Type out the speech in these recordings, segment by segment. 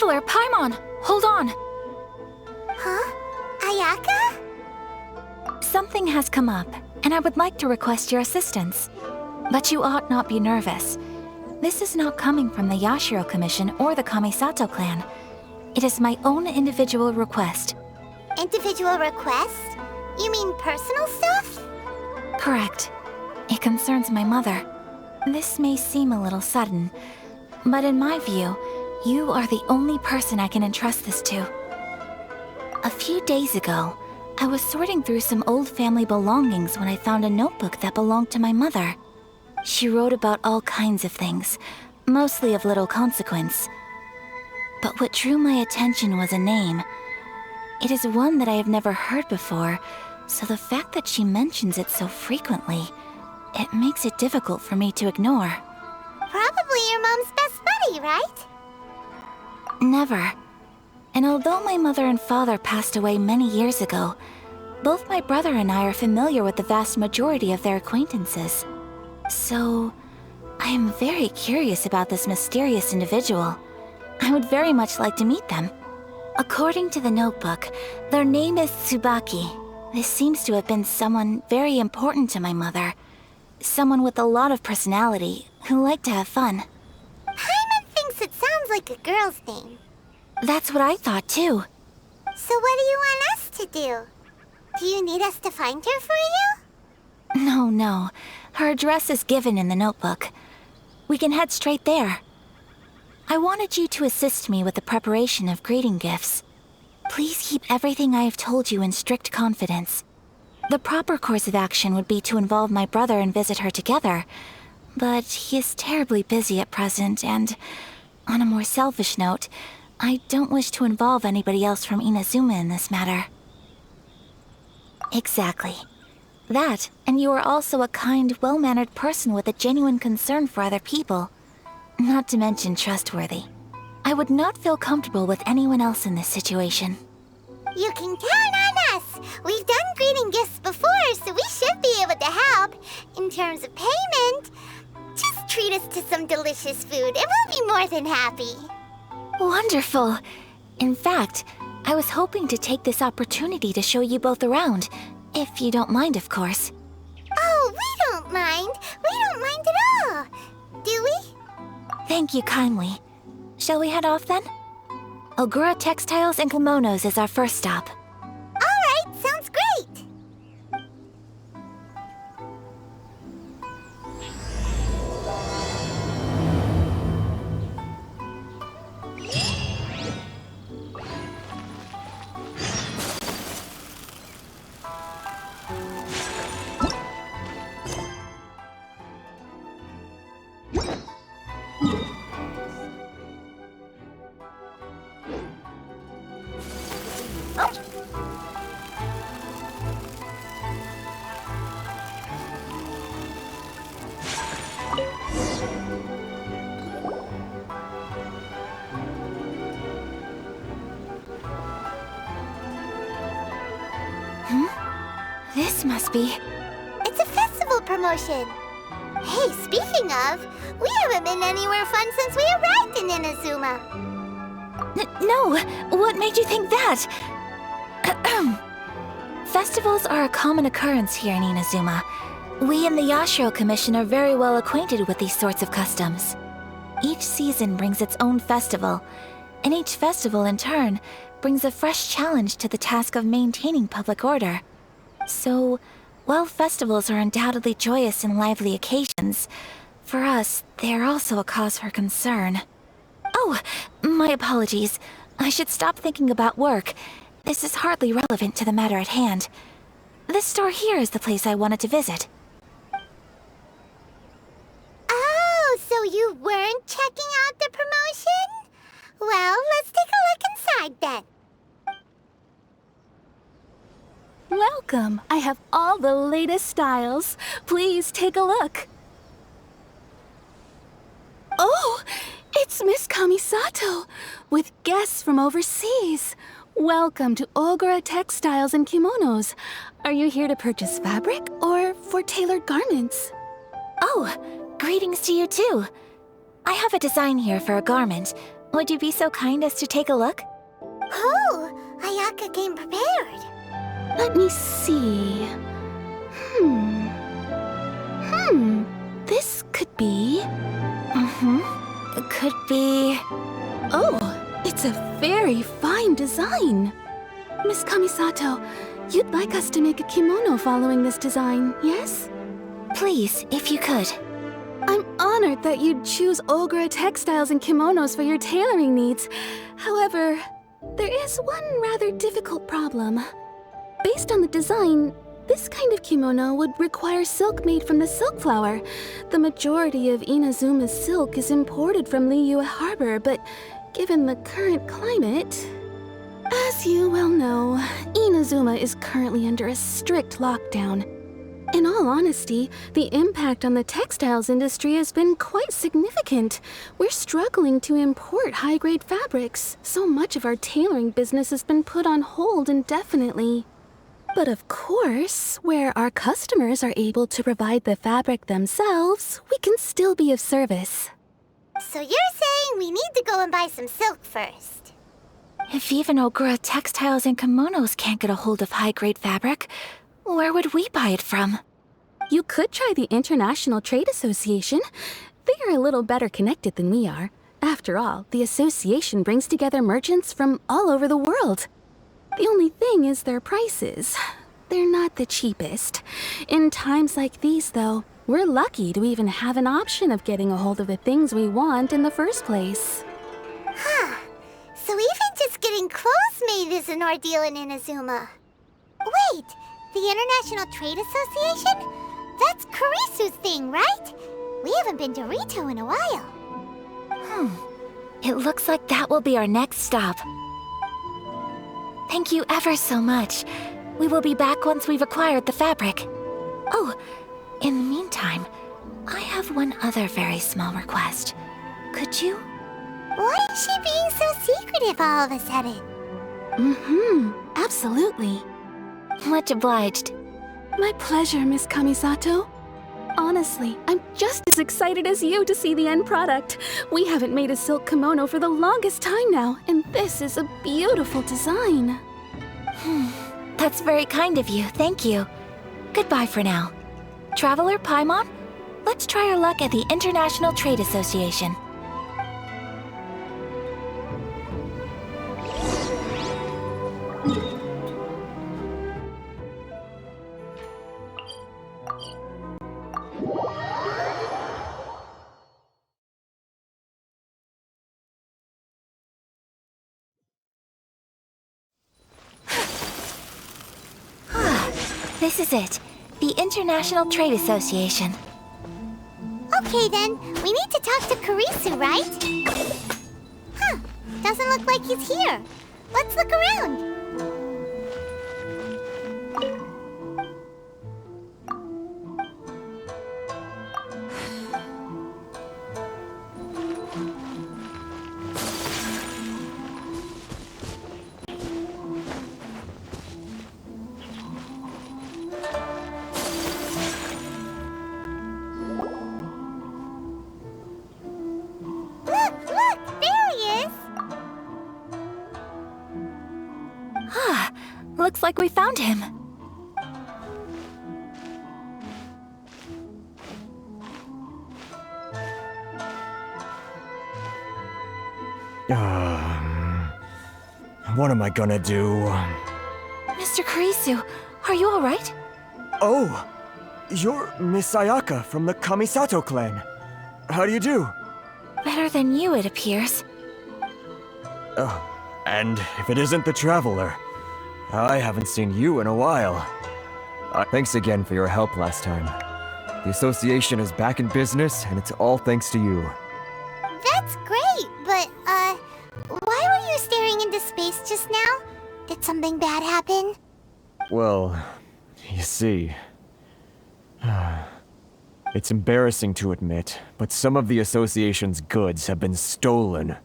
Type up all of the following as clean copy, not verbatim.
Traveler, Paimon! Hold on! Huh? Ayaka? Something has come up, and I would like to request your assistance. But you ought not be nervous. This is not coming from the Yashiro Commission or the Kamisato clan. It is my own individual request. Individual request? You mean personal stuff? Correct. It concerns my mother. This may seem a little sudden, but in my view, you are the only person I can entrust this to. A few days ago, I was sorting through some old family belongings when I found a notebook that belonged to my mother. She wrote about all kinds of things, mostly of little consequence. But what drew my attention was a name. It is one that I have never heard before, so the fact that she mentions it so frequently, it makes it difficult for me to ignore. Probably your mom's best buddy, right? Never. And although my mother and father passed away many years ago, both my brother and I are familiar with the vast majority of their acquaintances. So, I am very curious about this mysterious individual. I would very much like to meet them. According to the notebook, their name is Tsubaki. This seems to have been someone very important to my mother. Someone with a lot of personality, who liked to have fun. Paimon thinks it sounds like a girl's name. That's what I thought too. So what do you want us to do? Do you need us to find her for you? No. Her address is given in the notebook. We can head straight there. I wanted you to assist me with the preparation of greeting gifts. Please keep everything I have told you in strict confidence. The proper course of action would be to involve my brother and visit her together, but he is terribly busy at present, and on a more selfish note, I don't wish to involve anybody else from Inazuma in this matter. Exactly. That, and you are also a kind, well-mannered person with a genuine concern for other people. Not to mention trustworthy. I would not feel comfortable with anyone else in this situation. You can count on us! We've done greeting gifts before, so we should be able to help. In terms of payment, just treat us to some delicious food and we'll be more than happy. Wonderful! In fact, I was hoping to take this opportunity to show you both around. If you don't mind, of course. Oh, we don't mind. We don't mind at all. Do we? Thank you kindly. Shall we head off then? Ogura Textiles and Kimonos is our first stop. All right, sounds great. This must be... It's a festival promotion. Hey, speaking of, we haven't been anywhere fun since we arrived in Inazuma. No! What made you think that? Festivals are a common occurrence here in Inazuma. We in the Yashiro Commission are very well acquainted with these sorts of customs. Each season brings its own festival, and each festival in turn brings a fresh challenge to the task of maintaining public order. So, while festivals are undoubtedly joyous and lively occasions, for us, they are also a cause for concern. Oh, my apologies. I should stop thinking about work. This is hardly relevant to the matter at hand. This store here is the place I wanted to visit. Oh, so you weren't checking out the promotion? Well, let's take a look inside then. Welcome. I have all the latest styles. Please take a look. Oh, it's Miss Kamisato, with guests from overseas. Welcome to Ogura Textiles and Kimonos. Are you here to purchase fabric or for tailored garments? Oh, greetings to you too. I have a design here for a garment, Would you be so kind as to take a look? Oh, Ayaka came prepared. Let me see. This could be... It could be... Oh, it's a very fine design. Miss Kamisato, you'd like us to make a kimono following this design, yes? Please, if you could. I'm honored that you'd choose Ogura textiles and kimonos for your tailoring needs. However, there is one rather difficult problem. Based on the design, this kind of kimono would require silk made from the silk flower. The majority of Inazuma's silk is imported from Liyue Harbor, but given the current climate... As you well know, Inazuma is currently under a strict lockdown. In all honesty, the impact on the textiles industry has been quite significant. We're struggling to import high-grade fabrics. So much of our tailoring business has been put on hold indefinitely. But of course, where our customers are able to provide the fabric themselves, we can still be of service. So you're saying we need to go and buy some silk first? If even Ogura textiles and kimonos can't get a hold of high-grade fabric, where would we buy it from? You could try the International Trade Association. They are a little better connected than we are. After all, the association brings together merchants from all over the world. The only thing is their prices. They're not the cheapest. In times like these, though, we're lucky to even have an option of getting a hold of the things we want in the first place. Huh. So even just getting clothes made is an ordeal in Inazuma. Wait, the International Trade Association? That's Kurisu's thing, right? We haven't been to Rito in a while. It looks like that will be our next stop. Thank you ever so much. We will be back once we've acquired the fabric. Oh, in the meantime, I have one other very small request. Could you? Why is she being so secretive all of a sudden? Absolutely. Much obliged. My pleasure, Miss Kamisato. Honestly, I'm just as excited as you to see the end product. We haven't made a silk kimono for the longest time now, and this is a beautiful design. That's very kind of you, thank you. Goodbye for now. Traveler Paimon, let's try our luck at the International Trade Association. This is it. The International Trade Association. Okay then, we need to talk to Kurisu, right? Huh, doesn't look like he's here. Let's look around. Look, there he is. Looks like we found him. What am I gonna do? Mr. Kurisu, are you alright? Oh! You're Miss Ayaka from the Kamisato clan. How do you do? Better than you, it appears. And if it isn't the Traveler, I haven't seen you in a while. Thanks again for your help last time. The association is back in business, and it's all thanks to you. That's great, but, why were you staring into space just now? Did something bad happen? Well, you see... It's embarrassing to admit, but some of the association's goods have been stolen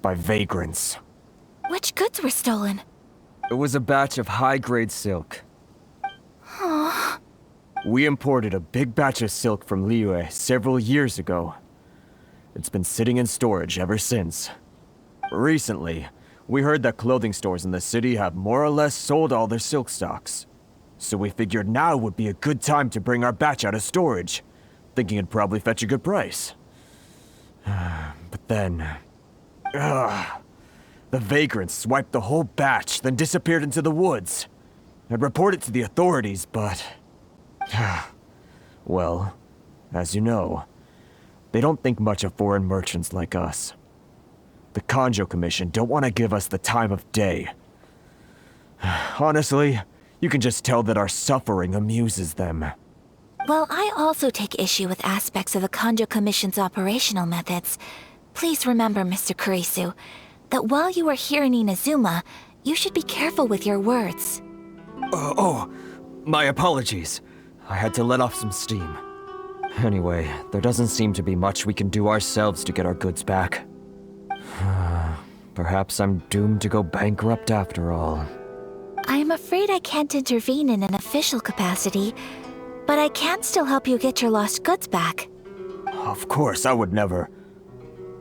by vagrants. Which goods were stolen? It was a batch of high-grade silk. We imported a big batch of silk from Liyue several years ago. It's been sitting in storage ever since. Recently, we heard that clothing stores in the city have more or less sold all their silk stocks. So we figured now would be a good time to bring our batch out of storage, thinking it'd probably fetch a good price. But then... the vagrants swiped the whole batch, then disappeared into the woods. I'd reported to the authorities, but... well, as you know, they don't think much of foreign merchants like us. The Kanjo Commission don't want to give us the time of day. Honestly, you can just tell that our suffering amuses them. Well, I also take issue with aspects of the Kanjo Commission's operational methods. Please remember, Mr. Kurisu, that while you are here in Inazuma, you should be careful with your words. My apologies. I had to let off some steam. Anyway, there doesn't seem to be much we can do ourselves to get our goods back. Perhaps I'm doomed to go bankrupt after all. I am afraid I can't intervene in an official capacity, but I can still help you get your lost goods back. Of course, I would never...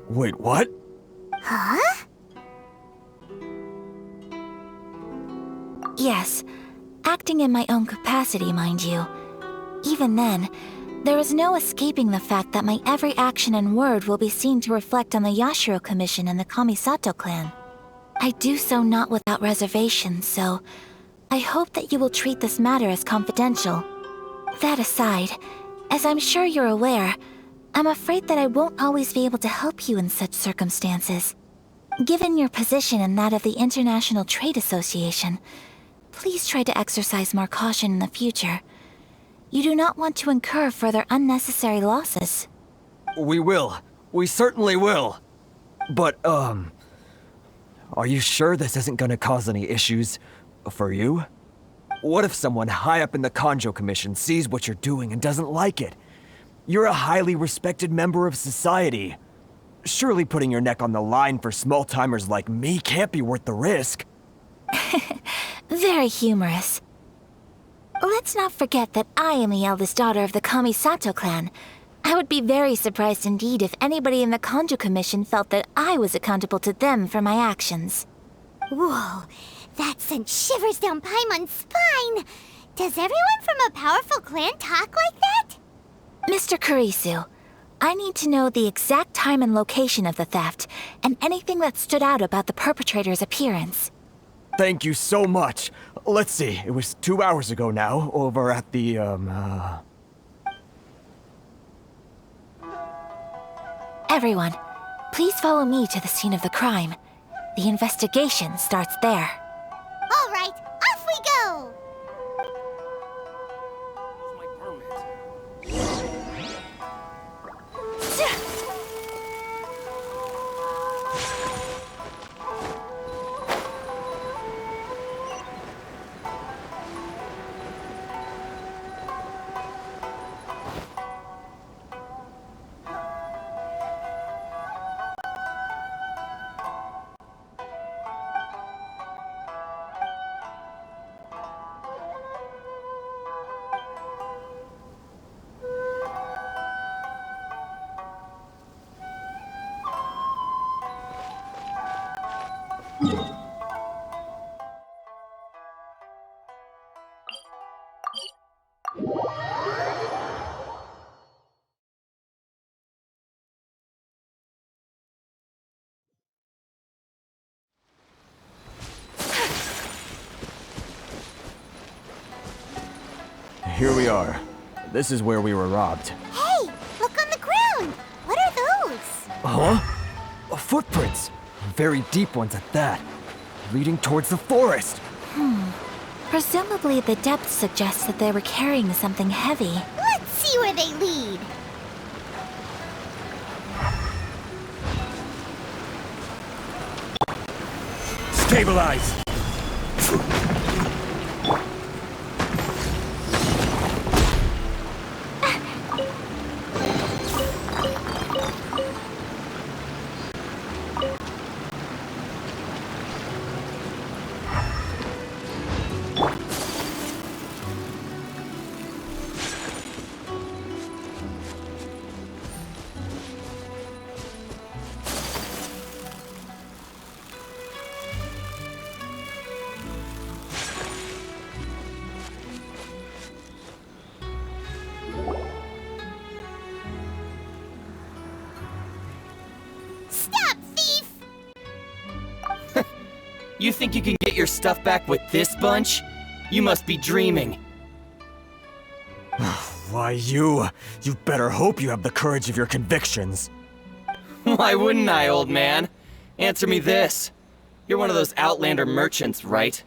Wait, what? Huh? Yes, acting in my own capacity, mind you. Even then, there is no escaping the fact that my every action and word will be seen to reflect on the Yashiro Commission and the Kamisato clan. I do so not without reservation, so I hope that you will treat this matter as confidential. That aside, as I'm sure you're aware, I'm afraid that I won't always be able to help you in such circumstances. Given your position and that of the International Trade Association, please try to exercise more caution in the future. You do not want to incur further unnecessary losses. We will. We certainly will. But, are you sure this isn't gonna cause any issues for you? What if someone high up in the Kanjo Commission sees what you're doing and doesn't like it? You're a highly respected member of society. Surely putting your neck on the line for small-timers like me can't be worth the risk. Very humorous. Let's not forget that I am the eldest daughter of the Kamisato clan. I would be very surprised indeed if anybody in the Kanjo Commission felt that I was accountable to them for my actions. Whoa, that sent shivers down Paimon's spine. Does everyone from a powerful clan talk like that? Mr. Kurisu, I need to know the exact time and location of the theft, and anything that stood out about the perpetrator's appearance. Thank you so much. Let's see, it was 2 hours ago now, over at the, Everyone, please follow me to the scene of the crime. The investigation starts there. All right, off we go! Here we are. This is where we were robbed. Hey, look on the ground! What are those? Huh? Footprints. Very deep ones at that. Leading towards the forest. Presumably the depth suggests that they were carrying something heavy. Let's see where they lead. Stabilize! You think you can get your stuff back with this bunch? You must be dreaming. Why, you better hope you have the courage of your convictions. Why wouldn't I, old man? Answer me this. You're one of those Outlander merchants, right?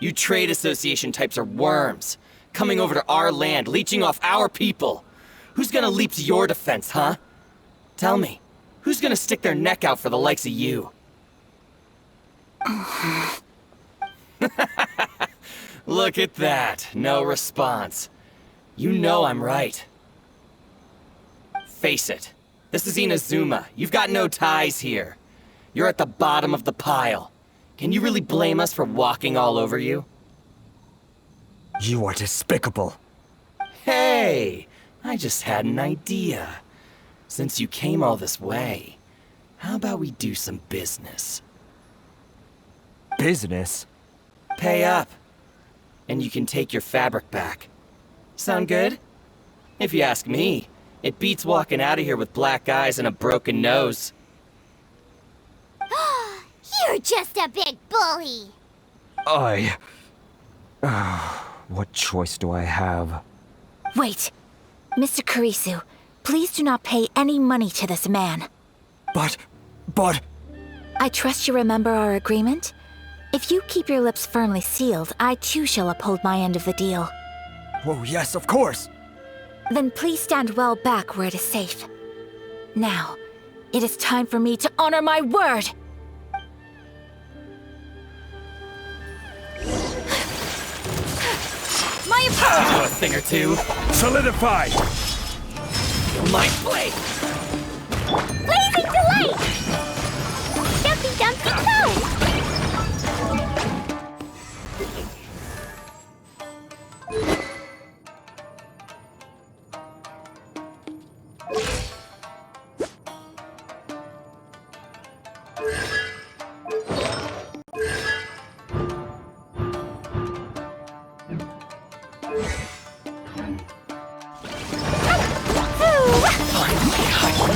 You trade association types are worms, coming over to our land, leeching off our people. Who's gonna leap to your defense, huh? Tell me, who's gonna stick their neck out for the likes of you? Look at that, no response. You know I'm right. Face it, this is Inazuma. You've got no ties here. You're at the bottom of the pile. Can you really blame us for walking all over you? You are despicable. Hey, I just had an idea. Since you came all this way, how about we do some business? Business? Pay up, and you can take your fabric back. Sound good? If you ask me, it beats walking out of here with black eyes and a broken nose. You're just a big bully. What choice do I have? Wait. Mr. Kurisu, please do not pay any money to this man. But... I trust you remember our agreement? If you keep your lips firmly sealed, I too shall uphold my end of the deal. Oh, yes, of course. Then please stand well back where it is safe. Now, it is time for me to honor my word! My apologies! Know a thing or two. Solidify! My blade! Blazing delight! Dumpy dumpy go!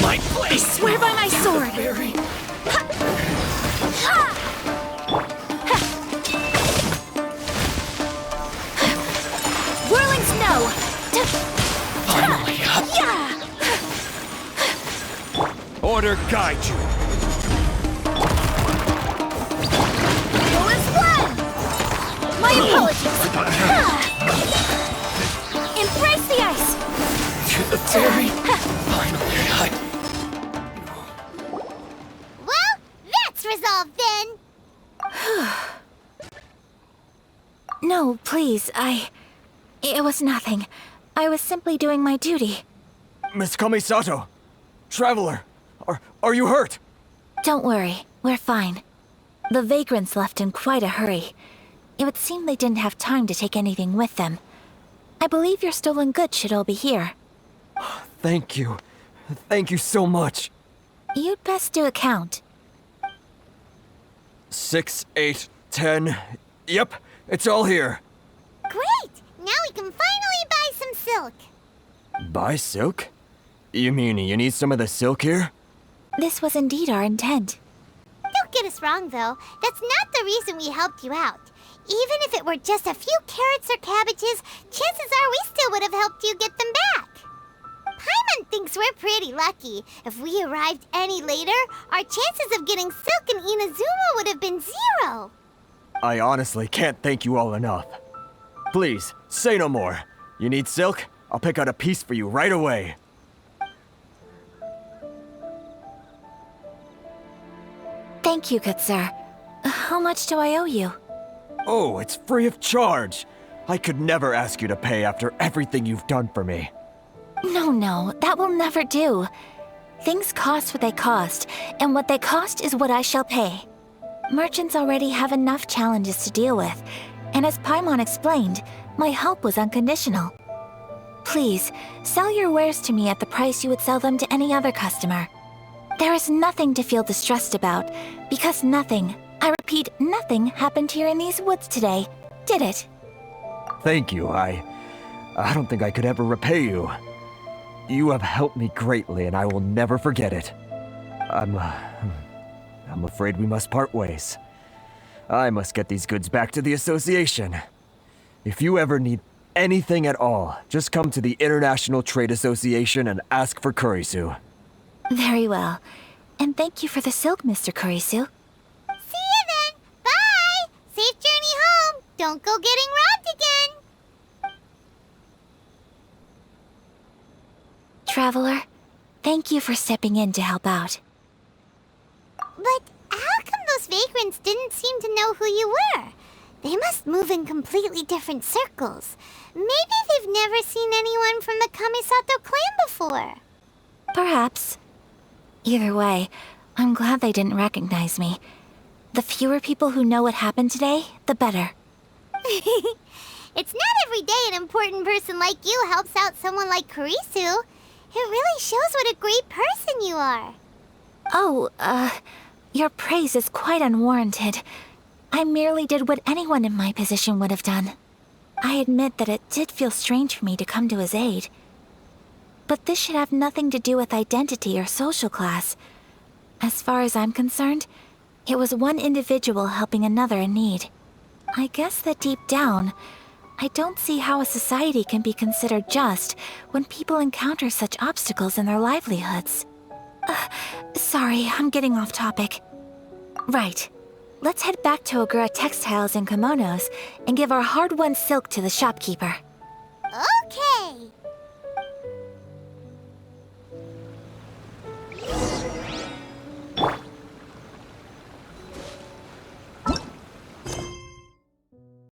My blade! Swear by my sword! Very... Whirling snow! Finally up. Yeah! Order guide you. Go as one! My apologies! Embrace the ice! To the fairy. Finally up. Well, that's resolved then. No, please, It was nothing. I was simply doing my duty. Miss Kamisato, traveler, are you hurt? Don't worry, we're fine. The vagrants left in quite a hurry. It would seem they didn't have time to take anything with them. I believe your stolen goods should all be here. Thank you. Thank you so much. You'd best do a count. 6, 8, 10. Yep, it's all here. Great! Now we can finally buy some silk. Buy silk? You mean you need some of the silk here? This was indeed our intent. Don't get us wrong, though. That's not the reason we helped you out. Even if it were just a few carrots or cabbages, chances are we still would have helped you get them back. Paimon thinks we're pretty lucky. If we arrived any later, our chances of getting silk in Inazuma would have been 0. I honestly can't thank you all enough. Please, say no more. You need silk? I'll pick out a piece for you right away. Thank you, good sir. How much do I owe you? Oh, it's free of charge. I could never ask you to pay after everything you've done for me. No, that will never do. Things cost what they cost, and what they cost is what I shall pay. Merchants already have enough challenges to deal with, and as Paimon explained, my help was unconditional. Please, sell your wares to me at the price you would sell them to any other customer. There is nothing to feel distressed about, because nothing, I repeat, nothing happened here in these woods today, did it? Thank you. I don't think I could ever repay you. You have helped me greatly, and I will never forget it. I'm afraid we must part ways. I must get these goods back to the association. If you ever need anything at all, just come to the International Trade Association and ask for Kurisu. Very well. And thank you for the silk, Mr. Kurisu. See you then. Bye. Safe journey home. Don't go getting robbed again. Traveler, thank you for stepping in to help out. But how come those vagrants didn't seem to know who you were? They must move in completely different circles. Maybe they've never seen anyone from the Kamisato clan before. Perhaps. Either way, I'm glad they didn't recognize me. The fewer people who know what happened today, the better. It's not every day an important person like you helps out someone like Kurisu. It really shows what a great person you are. Oh, your praise is quite unwarranted. I merely did what anyone in my position would have done. I admit that it did feel strange for me to come to his aid. But this should have nothing to do with identity or social class. As far as I'm concerned, it was one individual helping another in need. I guess that deep down, I don't see how a society can be considered just when people encounter such obstacles in their livelihoods. Sorry, I'm getting off topic. Right. Let's head back to Ogura Textiles and Kimonos and give our hard-won silk to the shopkeeper.